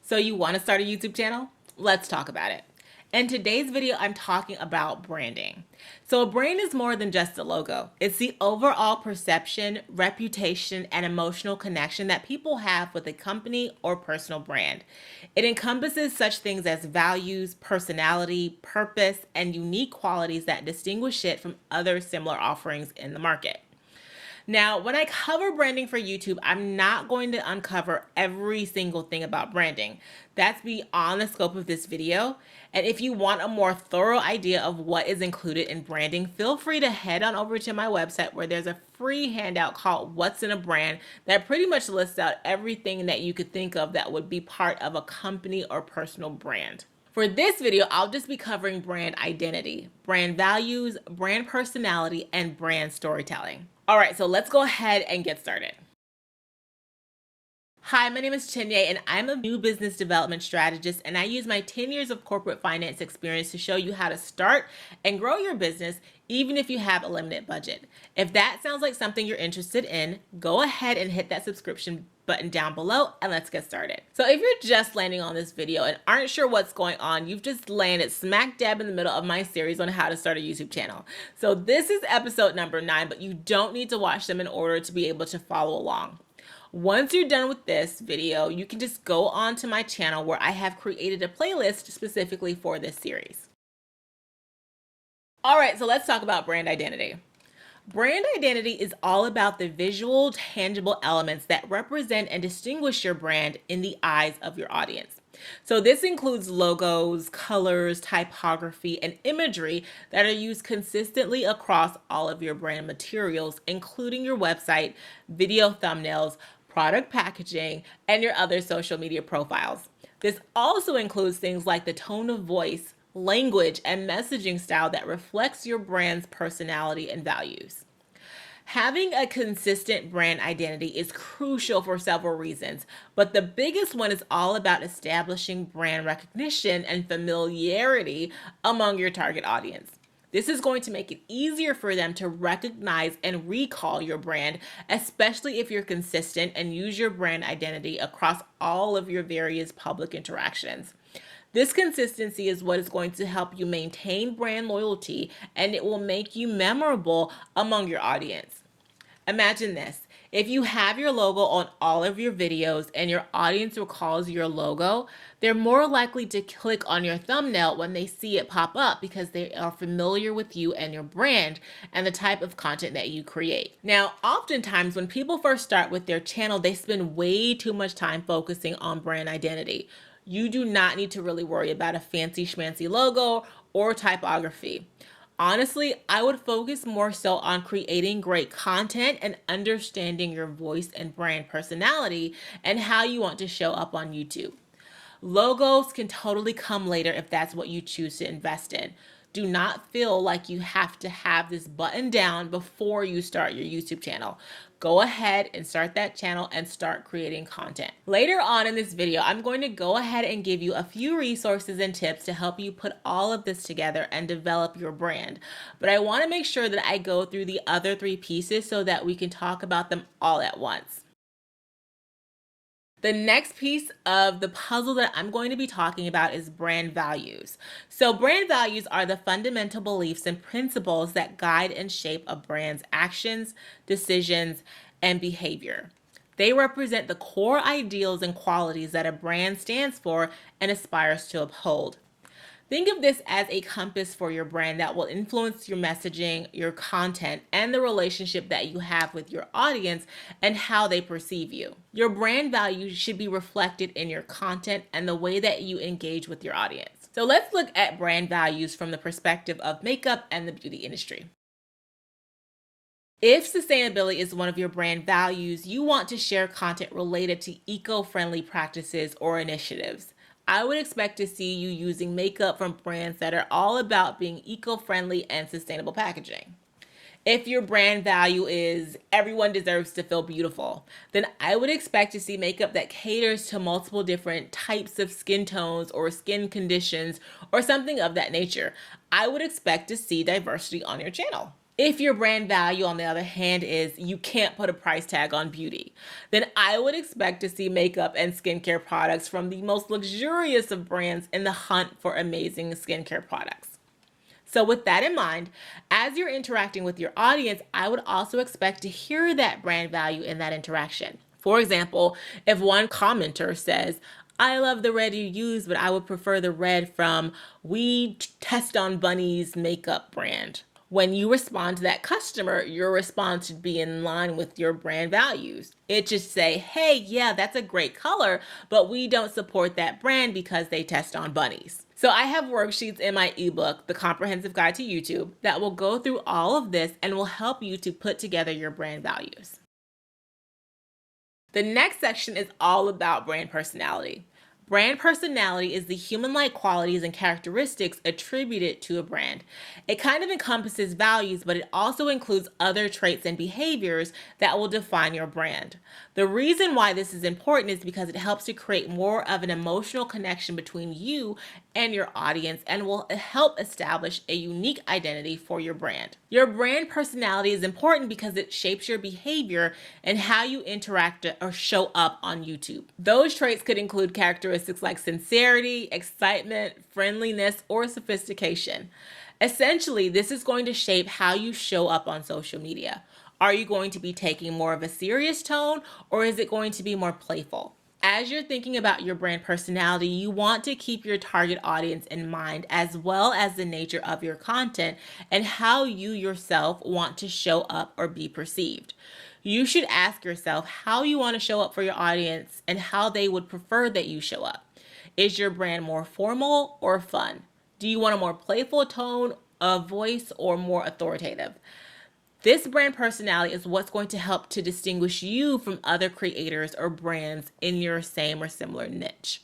So you want to start a YouTube channel? Let's talk about it. In today's video, I'm talking about branding. So a brand is more than just a logo. It's the overall perception, reputation, and emotional connection that people have with a company or personal brand. It encompasses such things as values, personality, purpose, and unique qualities that distinguish it from other similar offerings in the market. Now, when I cover branding for YouTube, I'm not going to uncover every single thing about branding. That's beyond the scope of this video. And if you want a more thorough idea of what is included in branding, feel free to head on over to my website where there's a free handout called What's in a Brand that pretty much lists out everything that you could think of that would be part of a company or personal brand. For this video, I'll just be covering brand identity, brand values, brand personality, and brand storytelling. All right, so let's go ahead and get started. Hi, my name is Chinye, and I'm a new business development strategist, and I use my 10 years of corporate finance experience to show you how to start and grow your business, even if you have a limited budget. If that sounds like something you're interested in, go ahead and hit that subscription button down below and let's get started. So if you're just landing on this video and aren't sure what's going on, you've just landed smack dab in the middle of my series on how to start a YouTube channel. So this is episode number 9, but you don't need to watch them in order to be able to follow along. Once you're done with this video, you can just go on to my channel where I have created a playlist specifically for this series. All right, so let's talk about brand identity. Brand identity is all about the visual, tangible elements that represent and distinguish your brand in the eyes of your audience. So this includes logos, colors, typography, and imagery that are used consistently across all of your brand materials, including your website, video thumbnails, product packaging, and your other social media profiles. This also includes things like the tone of voice, language, and messaging style that reflects your brand's personality and values. Having a consistent brand identity is crucial for several reasons, but the biggest one is all about establishing brand recognition and familiarity among your target audience. This is going to make it easier for them to recognize and recall your brand, especially if you're consistent and use your brand identity across all of your various public interactions. This consistency is what is going to help you maintain brand loyalty, and it will make you memorable among your audience. Imagine this. If you have your logo on all of your videos and your audience recalls your logo, they're more likely to click on your thumbnail when they see it pop up because they are familiar with you and your brand and the type of content that you create. Now, oftentimes when people first start with their channel, they spend way too much time focusing on brand identity. You do not need to really worry about a fancy schmancy logo or typography. Honestly, I would focus more so on creating great content and understanding your voice and brand personality and how you want to show up on YouTube. Logos can totally come later if that's what you choose to invest in. Do not feel like you have to have this button down before you start your YouTube channel. Go ahead and start that channel and start creating content. Later on in this video, I'm going to go ahead and give you a few resources and tips to help you put all of this together and develop your brand. But I want to make sure that I go through the other 3 pieces so that we can talk about them all at once. The next piece of the puzzle that I'm going to be talking about is brand values. So brand values are the fundamental beliefs and principles that guide and shape a brand's actions, decisions, and behavior. They represent the core ideals and qualities that a brand stands for and aspires to uphold. Think of this as a compass for your brand that will influence your messaging, your content, and the relationship that you have with your audience and how they perceive you. Your brand values should be reflected in your content and the way that you engage with your audience. So let's look at brand values from the perspective of makeup and the beauty industry. If sustainability is one of your brand values, you want to share content related to eco-friendly practices or initiatives. I would expect to see you using makeup from brands that are all about being eco-friendly and sustainable packaging. If your brand value is everyone deserves to feel beautiful, then I would expect to see makeup that caters to multiple different types of skin tones or skin conditions or something of that nature. I would expect to see diversity on your channel. If your brand value, on the other hand, is you can't put a price tag on beauty, then I would expect to see makeup and skincare products from the most luxurious of brands in the hunt for amazing skincare products. So with that in mind, as you're interacting with your audience, I would also expect to hear that brand value in that interaction. For example, if one commenter says, I love the red you use, but I would prefer the red from We Test on Bunnies makeup brand. When you respond to that customer, your response should be in line with your brand values. It should say, hey, yeah, that's a great color, but we don't support that brand because they test on bunnies. So I have worksheets in my ebook, The Comprehensive Guide to YouTube, that will go through all of this and will help you to put together your brand values. The next section is all about brand personality. Brand personality is the human-like qualities and characteristics attributed to a brand. It kind of encompasses values, but it also includes other traits and behaviors that will define your brand. The reason why this is important is because it helps to create more of an emotional connection between you and your audience and will help establish a unique identity for your brand. Your brand personality is important because it shapes your behavior and how you interact or show up on YouTube. Those traits could include characteristics like sincerity, excitement, friendliness, or sophistication. Essentially, this is going to shape how you show up on social media. Are you going to be taking more of a serious tone, or is it going to be more playful? As you're thinking about your brand personality, you want to keep your target audience in mind, as well as the nature of your content and how you yourself want to show up or be perceived. You should ask yourself how you want to show up for your audience and how they would prefer that you show up. Is your brand more formal or fun? Do you want a more playful tone of voice or more authoritative? This brand personality is what's going to help to distinguish you from other creators or brands in your same or similar niche.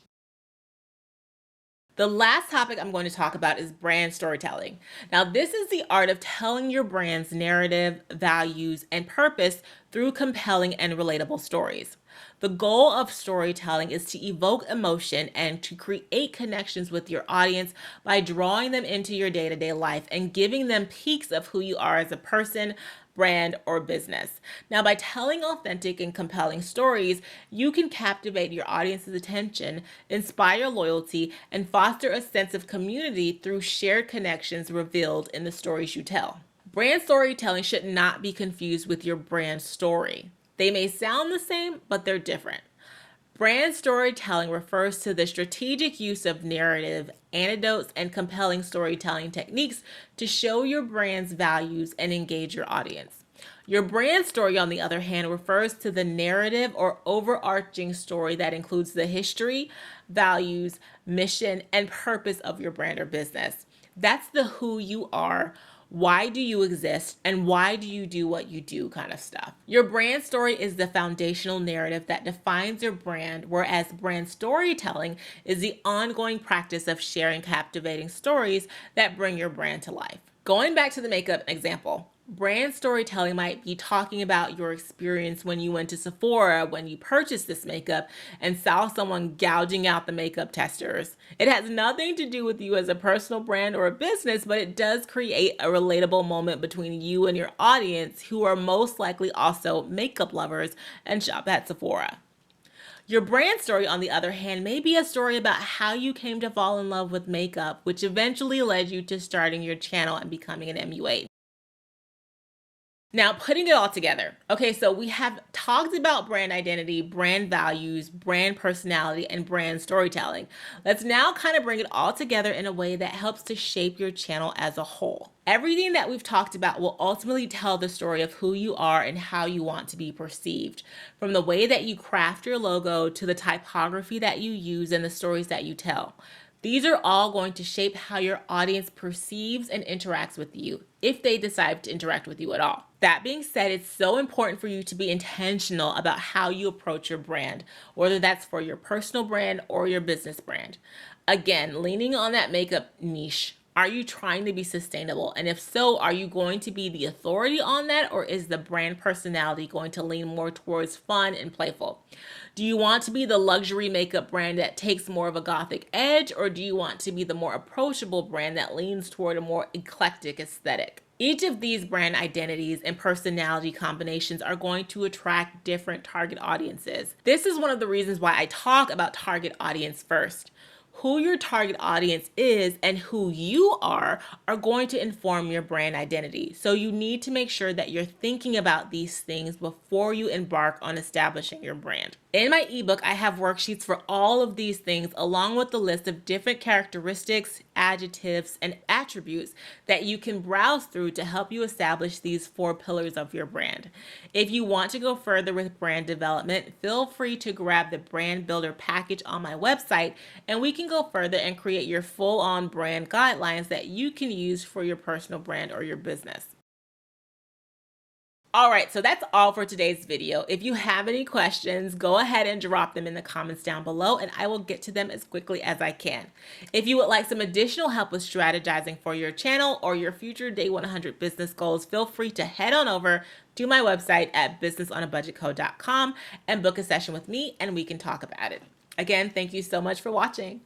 The last topic I'm going to talk about is brand storytelling. Now, this is the art of telling your brand's narrative, values, and purpose through compelling and relatable stories. The goal of storytelling is to evoke emotion and to create connections with your audience by drawing them into your day-to-day life and giving them peeks of who you are as a person, brand, or business. Now, by telling authentic and compelling stories, you can captivate your audience's attention, inspire loyalty, and foster a sense of community through shared connections revealed in the stories you tell. Brand storytelling should not be confused with your brand story. They may sound the same, but they're different. Brand storytelling refers to the strategic use of narrative, anecdotes, and compelling storytelling techniques to show your brand's values and engage your audience. Your brand story, on the other hand, refers to the narrative or overarching story that includes the history, values, mission, and purpose of your brand or business. That's the who you are, why do you exist, and why do you do what you do kind of stuff. Your brand story is the foundational narrative that defines your brand, whereas brand storytelling is the ongoing practice of sharing captivating stories that bring your brand to life. Going back to the makeup example, brand storytelling might be talking about your experience when you went to Sephora when you purchased this makeup and saw someone gouging out the makeup testers. It has nothing to do with you as a personal brand or a business, but it does create a relatable moment between you and your audience, who are most likely also makeup lovers and shop at Sephora. Your brand story, on the other hand, may be a story about how you came to fall in love with makeup, which eventually led you to starting your channel and becoming an MUA. Now, putting it all together. Okay, so we have talked about brand identity, brand values, brand personality, and brand storytelling. Let's now kind of bring it all together in a way that helps to shape your channel as a whole. Everything that we've talked about will ultimately tell the story of who you are and how you want to be perceived. From the way that you craft your logo to the typography that you use and the stories that you tell. These are all going to shape how your audience perceives and interacts with you, if they decide to interact with you at all. That being said, it's so important for you to be intentional about how you approach your brand, whether that's for your personal brand or your business brand. Again, leaning on that makeup niche. Are you trying to be sustainable? And if so, are you going to be the authority on that, or is the brand personality going to lean more towards fun and playful? Do you want to be the luxury makeup brand that takes more of a gothic edge, or do you want to be the more approachable brand that leans toward a more eclectic aesthetic? Each of these brand identities and personality combinations are going to attract different target audiences. This is one of the reasons why I talk about target audience first. Who your target audience is and who you are going to inform your brand identity. So you need to make sure that you're thinking about these things before you embark on establishing your brand. In my ebook, I have worksheets for all of these things, along with the list of different characteristics, adjectives, and attributes that you can browse through to help you establish these 4 pillars of your brand. If you want to go further with brand development, feel free to grab the Brand Builder package on my website, and we can go further and create your full-on brand guidelines that you can use for your personal brand or your business. All right, so that's all for today's video. If you have any questions, go ahead and drop them in the comments down below and I will get to them as quickly as I can. If you would like some additional help with strategizing for your channel or your future Day 100 business goals, feel free to head on over to my website at businessonabudgetco.com and book a session with me and we can talk about it. Again, thank you so much for watching.